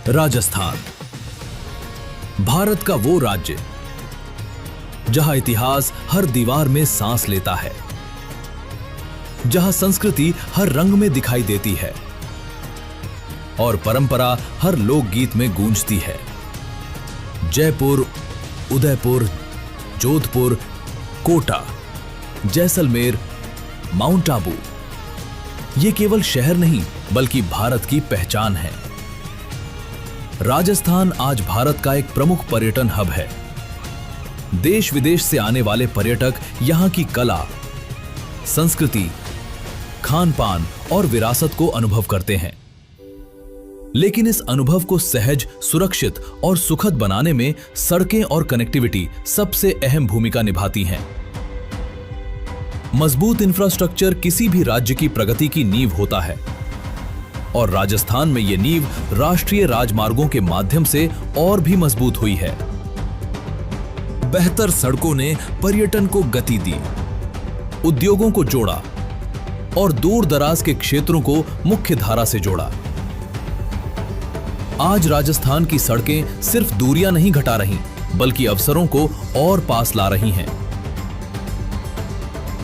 राजस्थान, भारत का वो राज्य जहां इतिहास हर दीवार में सांस लेता है, जहां संस्कृति हर रंग में दिखाई देती है और परंपरा हर लोकगीत में गूंजती है। जयपुर, उदयपुर, जोधपुर, कोटा, जैसलमेर, माउंट आबू, ये केवल शहर नहीं बल्कि भारत की पहचान है। राजस्थान आज भारत का एक प्रमुख पर्यटन हब है। देश विदेश से आने वाले पर्यटक यहां की कला, संस्कृति, खान पान और विरासत को अनुभव करते हैं। लेकिन इस अनुभव को सहज, सुरक्षित और सुखद बनाने में सड़कें और कनेक्टिविटी सबसे अहम भूमिका निभाती हैं। मजबूत इंफ्रास्ट्रक्चर किसी भी राज्य की प्रगति की नींव होता है और राजस्थान में यह नींव राष्ट्रीय राजमार्गों के माध्यम से और भी मजबूत हुई है। बेहतर सड़कों ने पर्यटन को गति दी, उद्योगों को जोड़ा और दूर दराज के क्षेत्रों को मुख्य धारा से जोड़ा। आज राजस्थान की सड़कें सिर्फ दूरियां नहीं घटा रही, बल्कि अवसरों को और पास ला रही हैं।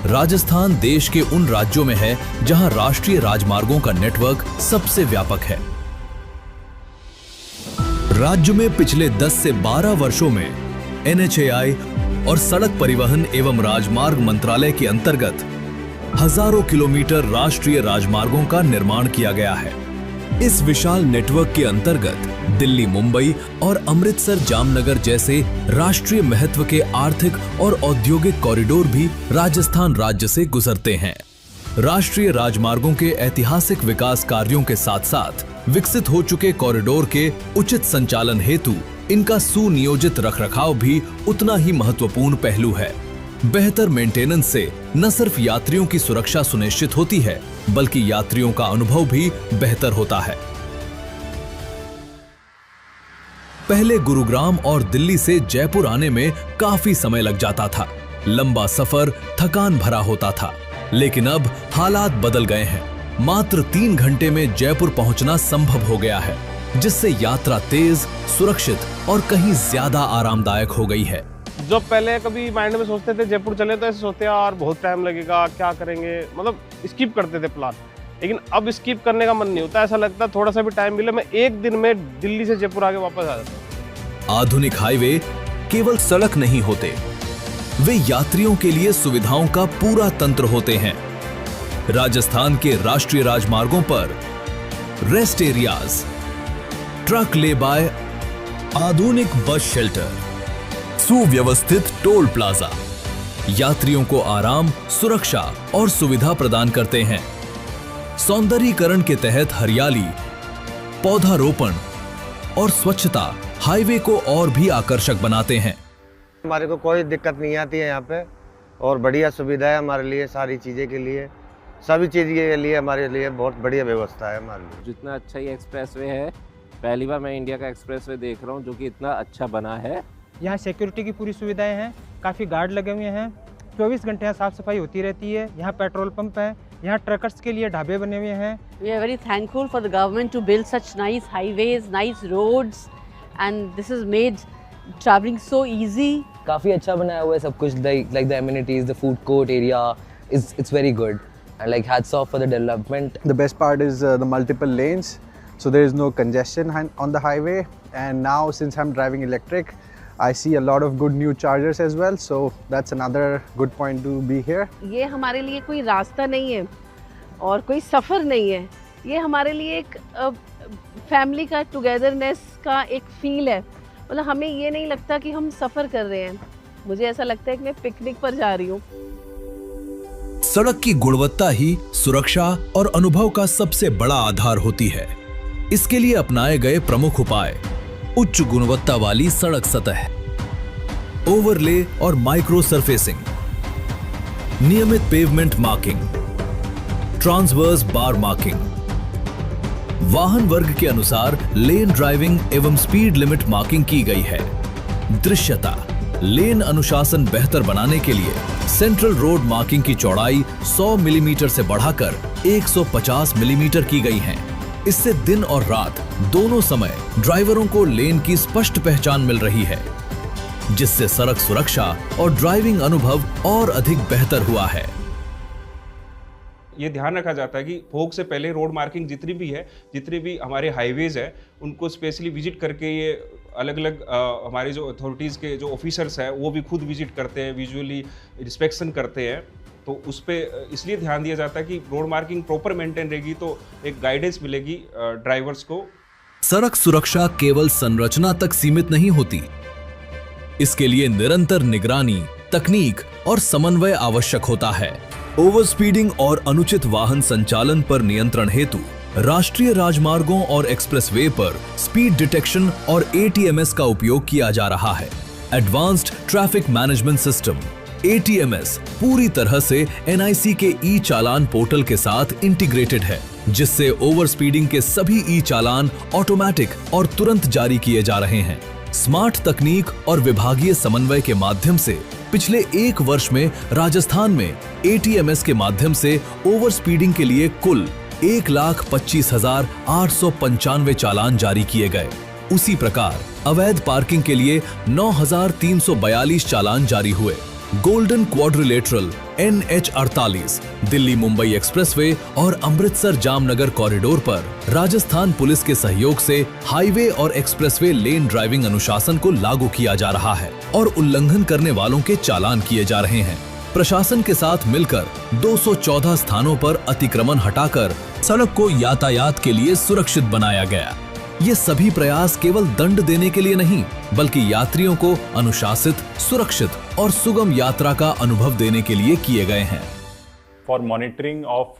राजस्थान देश के उन राज्यों में है जहां राष्ट्रीय राजमार्गों का नेटवर्क सबसे व्यापक है। राज्य में पिछले 10 से 12 वर्षों में NHAI और सड़क परिवहन एवं राजमार्ग मंत्रालय के अंतर्गत हजारों किलोमीटर राष्ट्रीय राजमार्गों का निर्माण किया गया है। इस विशाल नेटवर्क के अंतर्गत दिल्ली, मुंबई और अमृतसर, जामनगर जैसे राष्ट्रीय महत्व के आर्थिक और औद्योगिक कॉरिडोर भी राजस्थान राज्य से गुजरते हैं। राष्ट्रीय राजमार्गों के ऐतिहासिक विकास कार्यों के साथ साथ विकसित हो चुके कॉरिडोर के उचित संचालन हेतु इनका सुनियोजित रखरखाव भी उतना ही महत्वपूर्ण पहलू है। बेहतर मेंटेनेंस से न सिर्फ यात्रियों की सुरक्षा सुनिश्चित होती है, बल्कि यात्रियों का अनुभव भी बेहतर होता है। पहले गुरुग्राम और दिल्ली से जयपुर आने में काफी समय लग जाता था। लंबा सफर थकान भरा होता था, लेकिन अब हालात बदल गए हैं। मात्र 3 घंटे में जयपुर पहुंचना संभव हो गया है, जिससे यात्रा तेज, सुरक्षित और कहीं ज्यादा आरामदायक हो गई है। जो पहले कभी माइंड में सोचते थे जयपुर चले तो ऐसे सोचते यार बहुत टाइम लगेगा, क्या करेंगे, मतलब स्किप करते थे प्लान। लेकिन अब स्किप करने का मन नहीं होता, ऐसा लगता है थोड़ा सा भी टाइम मिले मैं एक दिन में दिल्ली से जयपुर आके वापस आ जाता हूँ। आधुनिक हाईवे केवल सड़क नहीं होते, वे यात्रियों के लिए सुविधाओं का पूरा तंत्र होते हैं। राजस्थान के राष्ट्रीय राजमार्गों पर रेस्ट एरियाज, ट्रक ले बाय, आधुनिक बस शेल्टर, सुव्यवस्थित टोल प्लाजा यात्रियों को आराम, सुरक्षा और सुविधा प्रदान करते हैं। सौंदर्यीकरण के तहत हरियाली, पौधारोपण और स्वच्छता हाईवे को और भी आकर्षक बनाते हैं। हमारे को कोई दिक्कत नहीं आती है यहाँ पे और बढ़िया सुविधा है हमारे लिए। सारी चीज़ें के लिए, सभी चीज़ के लिए हमारे लिए बहुत बढ़िया व्यवस्था है हमारे लिए। जितना अच्छा ये एक्सप्रेसवे है, पहली बार मैं इंडिया का एक्सप्रेसवे देख रहा हूँ जो कि इतना अच्छा बना है। यहाँ सिक्योरिटी की पूरी सुविधाएं हैं, काफ़ी गार्ड लगे हुए हैं, 24 घंटे यहाँ साफ सफाई होती रहती है। यहाँ पेट्रोल पंप है, यहाँ ट्रकर्स के लिए ढाबे बने हुए हैं। We are very thankful for the government to build such nice highways, nice roads, and this has made traveling so easy. काफ़ी अच्छा बनाया हुआ है सब कुछ, like the amenities, the food court area it's very good, and like hats off for the development. The best part is the multiple lanes, so there is no congestion on the highway. And now since I'm driving electric, I see a lot of good new chargers as well, so that's another good point to be here. ये हमारे लिए कोई रास्ता नहीं है और कोई सफ़र नहीं है, ये हमारे लिए एक फैमिली का टुगेदरनेस का एक फील है। मतलब हमें ये नहीं लगता कि हम सफ़र कर रहे हैं, मुझे ऐसा लगता है कि मैं पिकनिक पर जा रही हूँ। सड़क की गुणवत्ता ही सुरक्षा और अनुभव का सबसे बड़ा आधार होती है। इसके लिए अपनाए गए प्रमुख उपाय उच्च गुणवत्ता वाली सड़क सतह, ओवरले और माइक्रो सरफेसिंग, नियमित पेवमेंट मार्किंग, ट्रांसवर्स बार मार्किंग, वाहन वर्ग के अनुसार लेन ड्राइविंग एवं स्पीड लिमिट मार्किंग की गई है। दृश्यता, लेन अनुशासन बेहतर बनाने के लिए सेंट्रल रोड मार्किंग की चौड़ाई 100 मिलीमीटर से बढ़ाकर 150 मिलीमीटर की गई है। इससे दिन और रात दोनों समय ड्राइवरों को लेन की स्पष्ट पहचान मिल रही है, जिससे सड़क सुरक्षा और ड्राइविंग अनुभव और अधिक बेहतर हुआ है। ये ध्यान रखा जाता है कि फोग से पहले रोड मार्किंग जितनी भी हमारे हाईवेज है उनको स्पेशली विजिट करके ये अलग अलग हमारे जो अथॉरिटीज़ के जो ऑफिसर्स हैं वो भी खुद विजिट करते हैं, विजुअली इंस्पेक्शन करते हैं। तो उस पर इसलिए ध्यान दिया जाता है कि रोड मार्किंग प्रॉपर मेंटेन रहेगी तो एक गाइडेंस मिलेगी ड्राइवर्स को। सड़क सुरक्षा केवल संरचना तक सीमित नहीं होती, इसके लिए निरंतर निगरानी, तकनीक और समन्वय आवश्यक होता है। ओवर स्पीडिंग और अनुचित वाहन संचालन पर नियंत्रण हेतु राष्ट्रीय राजमार्गों और एक्सप्रेसवे पर स्पीड डिटेक्शन और ATMS का उपयोग किया जा रहा है। Advanced traffic management system ATMS पूरी तरह से NIC के ई चालान पोर्टल के साथ इंटीग्रेटेड है, जिससे ओवर स्पीडिंग के सभी ई चालान ऑटोमेटिक और तुरंत जारी किए जा रहे हैं। स्मार्ट तकनीक और विभागीय समन्वय के माध्यम से पिछले 1 वर्ष में राजस्थान में ATMS के माध्यम से ओवर स्पीडिंग के लिए कुल 1,25,895 चालान जारी किए गए। उसी प्रकार अवैध पार्किंग के लिए 9,342 चालान जारी हुए। Golden quadrilateral NH48 Delhi Mumbai expressway और अमृतसर जामनगर कॉरिडोर पर राजस्थान पुलिस के सहयोग से हाईवे और एक्सप्रेसवे लेन ड्राइविंग अनुशासन को लागू किया जा रहा है और उल्लंघन करने वालों के चालान किए जा रहे हैं। प्रशासन के साथ मिलकर 214 स्थानों पर अतिक्रमण हटाकर सड़क को यातायात के लिए सुरक्षित बनाया गया। ये सभी प्रयास केवल दंड देने के लिए नहीं, बल्कि यात्रियों को अनुशासित, सुरक्षित और सुगम यात्रा का अनुभव देने के लिए किए गए हैं। For monitoring of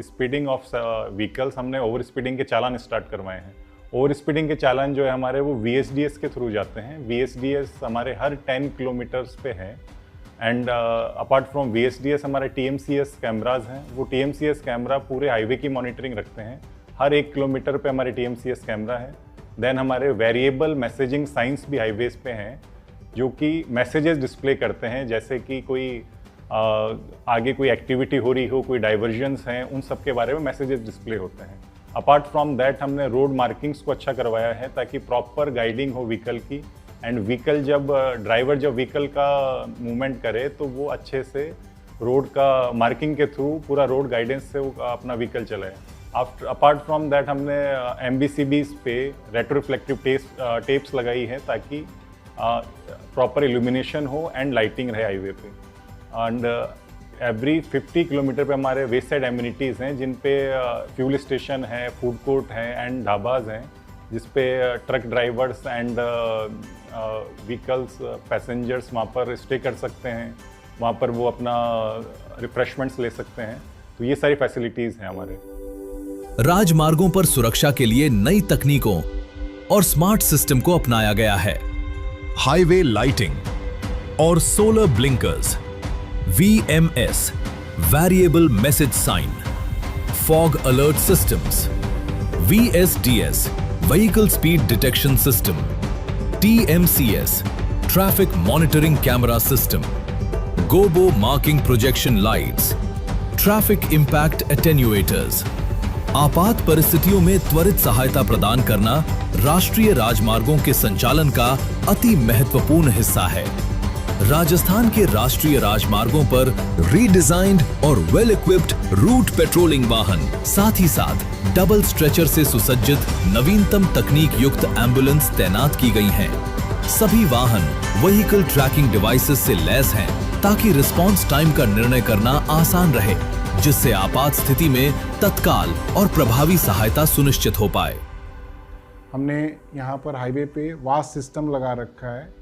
speeding of vehicles हमने ओवर स्पीडिंग के चालान स्टार्ट करवाए हैं। ओवर स्पीडिंग के चालान जो है हमारे वो VSDS के थ्रू जाते हैं। VSDS हमारे हर 10 किलोमीटर्स पे है एंड अपार्ट फ्रॉम VSDS हमारे TMCS कैमराज हैं। वो TMCS कैमरा पूरे हाईवे की मॉनिटरिंग रखते हैं। हर 1 किलोमीटर पे हमारे TMCS कैमरा है। देन हमारे वेरिएबल मैसेजिंग साइंस भी हाईवेज पे हैं जो कि मैसेजेस डिस्प्ले करते हैं, जैसे कि कोई आगे कोई एक्टिविटी हो रही हो, कोई डाइवर्जन्स हैं, उन सब के बारे में मैसेजेस डिस्प्ले होते हैं। अपार्ट फ्रॉम दैट हमने रोड मार्किंग्स को अच्छा करवाया है ताकि प्रॉपर गाइडिंग हो व्हीकल की एंड व्हीकल ड्राइवर जब व्हीकल का मूवमेंट करे तो वो अच्छे से रोड का मार्किंग के थ्रू पूरा रोड गाइडेंस से वो अपना व्हीकल चलाए। अपार्ट फ्रॉम दैट हमने MBCBs पे रेट्रोरिफ्लेक्टिव टेप्स लगाई है ताकि प्रॉपर इल्यूमिनेशन हो एंड लाइटिंग रहे हाईवे पे। एंड एवरी 50 किलोमीटर पे हमारे वेस्ट साइड एम्यूनिटीज़ हैं जिन पे फ्यूल स्टेशन है, फूड कोर्ट हैं एंड ढाबाज हैं, जिस पे truck drivers and vehicles passengers वहाँ पर स्टे कर सकते हैं, वहाँ पर वो अपना रिफ्रेशमेंट्स ले सकते हैं। तो ये सारी फैसिलिटीज़ हैं हमारे। राजमार्गों पर सुरक्षा के लिए नई तकनीकों और स्मार्ट सिस्टम को अपनाया गया है। हाईवे लाइटिंग और solar blinkers, VMS variable message sign, fog alert systems, VSDS vehicle speed detection system, TMCS traffic monitoring camera system, gobo marking projection lights, traffic impact attenuators. आपात परिस्थितियों में त्वरित सहायता प्रदान करना राष्ट्रीय राजमार्गों के संचालन का अति महत्वपूर्ण हिस्सा है। राजस्थान के राष्ट्रीय राजमार्गों पर रीडिजाइंड और वेल इक्विप्ड रूट पेट्रोलिंग वाहन, साथ ही साथ डबल स्ट्रेचर से सुसज्जित नवीनतम तकनीक युक्त एम्बुलेंस तैनात की गई हैं। सभी वाहन व्हीकल ट्रैकिंग डिवाइसेस से लैस हैं ताकि रिस्पांस टाइम का निर्णय करना आसान रहे, जिससे आपात स्थिति में तत्काल और प्रभावी सहायता सुनिश्चित हो पाए। हमने यहाँ पर हाईवे पे वास्ट सिस्टम लगा रखा है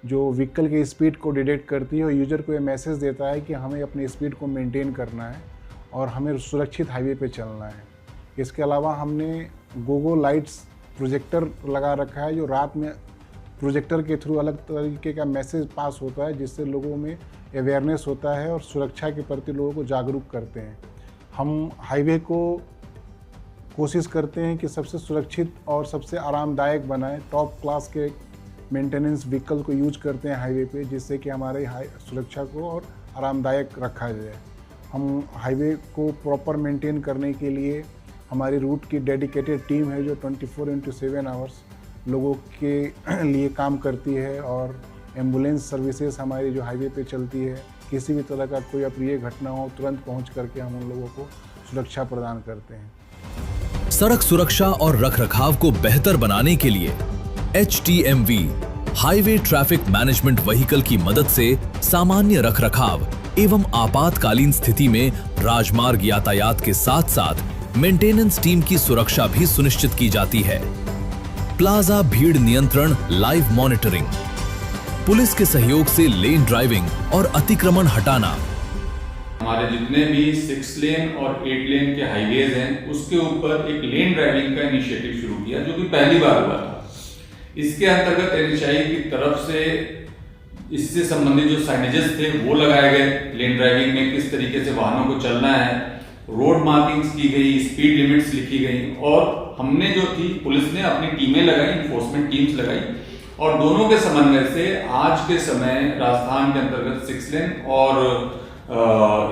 जो व्हीकल की स्पीड को डिटेक्ट करती है और यूजर को ये मैसेज देता है कि हमें अपनी स्पीड को मेंटेन करना है और हमें सुरक्षित हाईवे पे चलना है। इसके अलावा हमने गोगो लाइट्स प्रोजेक्टर लगा रखा है जो रात में प्रोजेक्टर के थ्रू अलग तरीके का मैसेज पास होता है, जिससे लोगों में अवेयरनेस होता है और सुरक्षा के प्रति लोगों को जागरूक करते हैं। हम हाईवे को कोशिश करते हैं कि सबसे सुरक्षित और सबसे आरामदायक बनाएं। टॉप क्लास के मेंटेनेंस व्हीकल को यूज करते हैं हाईवे पे, जिससे कि हमारे सुरक्षा को और आरामदायक रखा जाए। हम हाईवे को प्रॉपर मेंटेन करने के लिए हमारी रूट की डेडिकेटेड टीम है जो 24/7 आवर्स लोगों के लिए काम करती है, और एम्बुलेंस सर्विसेज हमारी जो हाईवे पे चलती है, किसी भी तरह का कोई अप्रिय घटना हो तुरंत पहुंच करके हम उन लोगों को सुरक्षा प्रदान करते हैं। सड़क सुरक्षा और रखरखाव को बेहतर बनाने के लिए HTMV highway traffic management vehicle की मदद से सामान्य रखरखाव एवं आपातकालीन स्थिति में राजमार्ग यातायात के साथ साथ मेंटेनेंस टीम की सुरक्षा भी सुनिश्चित की जाती है। प्लाजा भीड़ नियंत्रण लाइव मॉनिटरिंग, पुलिस के सहयोग से लेन ड्राइविंग और अतिक्रमण हटाना। हमारे जितने भी 6 लेन और 8 लेन के हाईवेज हैं उसके ऊपर एक लेन ड्राइविंग का इनिशिएटिव शुरू किया, जो कि पहली बार हुआ था। इसके अंतर्गत NHAI की तरफ से इससे संबंधित जो साइनेजेस थे वो लगाए गए, लेन ड्राइविंग में किस तरीके से वाहनों को चलना है, रोड मार्किंग्स की गई, स्पीड लिमिट्स लिखी गई, और हमने जो थी पुलिस ने अपनी टीमें लगाई, इन्फोर्समेंट टीम्स लगाई, और दोनों के समन्वय से आज के समय राजस्थान के अंतर्गत 6 लेन और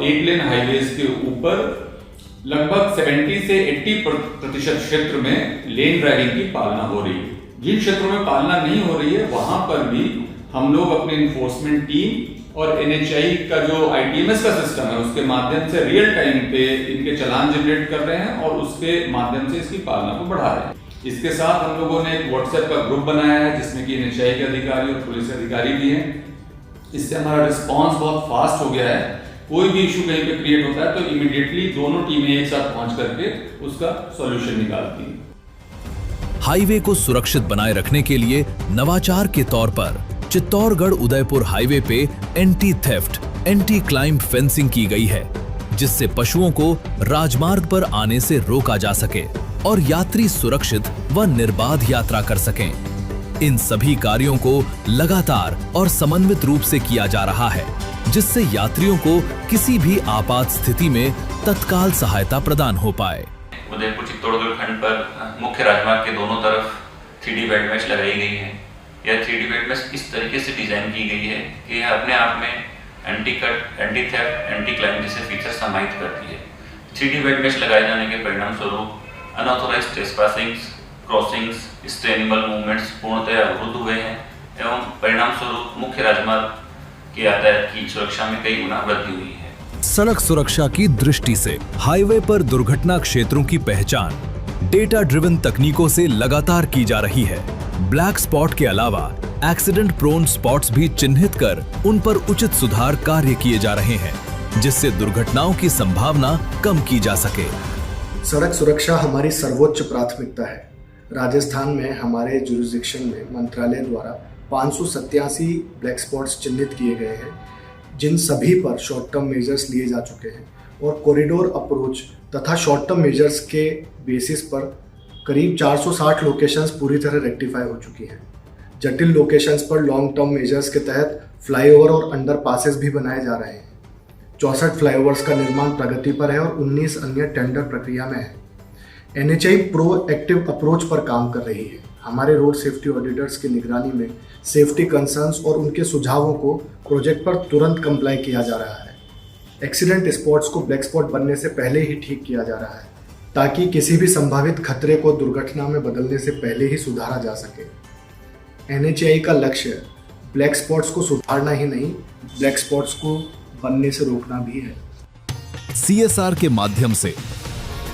8 लेन हाईवेज के ऊपर लगभग 70 से 80% क्षेत्र में लेन ड्राइविंग की पालना हो रही है। जिन क्षेत्रों में पालना नहीं हो रही है वहां पर भी हम लोग अपने इन्फोर्समेंट टीम और NHAI का जो ITMS का सिस्टम है उसके माध्यम से रियल टाइम पे इनके चालान जनरेट कर रहे हैं और उसके माध्यम से इसकी पालना को बढ़ा रहे हैं। इसके साथ हम लोगों ने एक WhatsApp का ग्रुप बनाया है जिसमें कि NHAI के अधिकारी और पुलिस अधिकारी भी हैं। इससे हमारा रिस्पांस बहुत फास्ट हो गया है। कोई भी इशू कहीं पे क्रिएट होता है तो इमीडिएटली दोनों टीमें एक साथ पहुंच करके उसका सॉल्यूशन निकालती हैं। हाईवे को सुरक्षित बनाए रखने के लिए नवाचार के तौर पर चित्तौड़गढ़ उदयपुर हाईवे पे anti theft, anti climb fencing की गई है, जिससे पशुओं को राजमार्ग पर आने से रोका जा सके और यात्री सुरक्षित व निर्बाध यात्रा कर सकें। इन सभी कार्यों को लगातार और समन्वित रूप से किया जा रहा है, जिससे यात्रियों को किसी भी आपात स्थिति में तत्काल सहायता प्रदान हो पाए। उदयपुर चित्तौड़गढ़ खंड पर मुख्य राजमार्ग के दोनों तरफ 3D वेट मैश लगाई गई है। यह 3D वेट मैश इस तरीके से डिजाइन की गई है कि यह अपने आप में anti cut, anti theft, anti climb जैसे फीचर समाहित करती है। 3D वेट मैश लगाए जाने के परिणाम स्वरूप अनऑथोराइज्ड ट्रेसपासिंग्स, क्रॉसिंग्स, स्टेनेबल मूवमेंट्स पूर्णतः अवरुद्ध हुए हैं एवं परिणाम स्वरूप मुख्य राजमार्ग के यातायात की सुरक्षा में कई गुना वृद्धि हुई है। सड़क सुरक्षा की दृष्टि से हाईवे पर दुर्घटना क्षेत्रों की पहचान डेटा ड्रिवन तकनीकों से लगातार की जा रही है। ब्लैक स्पॉट के अलावा एक्सीडेंट प्रोन स्पॉट्स भी चिन्हित कर उन पर उचित सुधार कार्य किए जा रहे हैं, जिससे दुर्घटनाओं की संभावना कम की जा सके। सड़क सुरक्षा हमारी सर्वोच्च प्राथमिकता है। राजस्थान में हमारे जुरिस्डिक्शन में मंत्रालय द्वारा 587 ब्लैक स्पॉट्स चिन्हित किए गए हैं, जिन सभी पर शॉर्ट टर्म मेजर्स लिए जा चुके हैं और कॉरिडोर अप्रोच तथा शॉर्ट टर्म मेजर्स के बेसिस पर करीब 460 लोकेशंस पूरी तरह रेक्टिफाई हो चुकी हैं। जटिल लोकेशंस पर लॉन्ग टर्म मेजर्स के तहत फ्लाईओवर और अंडर पासेस भी बनाए जा रहे हैं। 64 फ्लाईओवर्स का निर्माण प्रगति पर है और 19 अन्य टेंडर प्रक्रिया में है। NHAI प्रोएक्टिव अप्रोच पर काम कर रही है। हमारे रोड सेफ्टी ऑडिटर्स की निगरानी में सेफ्टी कंसर्न्स और उनके सुझावों को प्रोजेक्ट पर तुरंत कंप्लाई किया जा रहा है। एक्सीडेंट स्पॉट्स को ब्लैक स्पॉट बनने से पहले ही ठीक किया जा रहा है, ताकि किसी भी संभावित खतरे को दुर्घटना में बदलने से पहले ही सुधारा जा सके। NHAI का लक्ष्य ब्लैक स्पॉट्स को सुधारना ही नहीं, ब्लैक स्पॉट्स को बनने से रोकना भी है। CSR के माध्यम से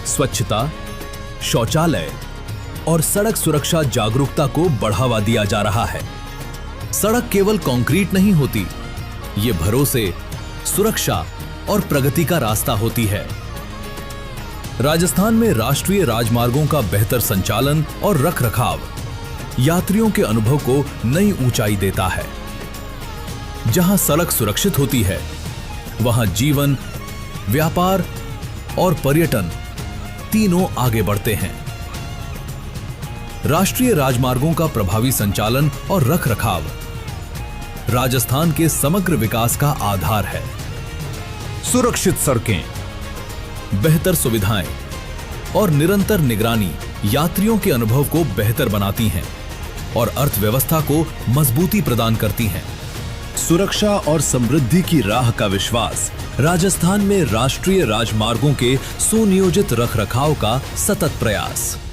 स्वच्छता, शौचालय और सड़क सुरक्षा जागरूकता को बढ़ावा दिया जा रहा है। सड़क केवल कंक्रीट नहीं होती, ये भरोसे, सुरक्षा और प्रगति का रास्ता होती है। राजस्थान में राष्ट्रीय राजमार्गों का बेहतर संचालन और रखरखाव यात्रियों के अनुभव को नई ऊंचाई देता है। जहां सड़क सुरक्षित होती है, वहां जीवन, व्यापार और पर्यटन तीनों आगे बढ़ते हैं। राष्ट्रीय राजमार्गों का प्रभावी संचालन और रखरखाव राजस्थान के समग्र विकास का आधार है। सुरक्षित सड़कें, बेहतर सुविधाएं और निरंतर निगरानी यात्रियों के अनुभव को बेहतर बनाती हैं और अर्थव्यवस्था को मजबूती प्रदान करती हैं। सुरक्षा और समृद्धि की राह का विश्वास, राजस्थान में राष्ट्रीय राजमार्गों के सुनियोजित रखरखाव का सतत प्रयास।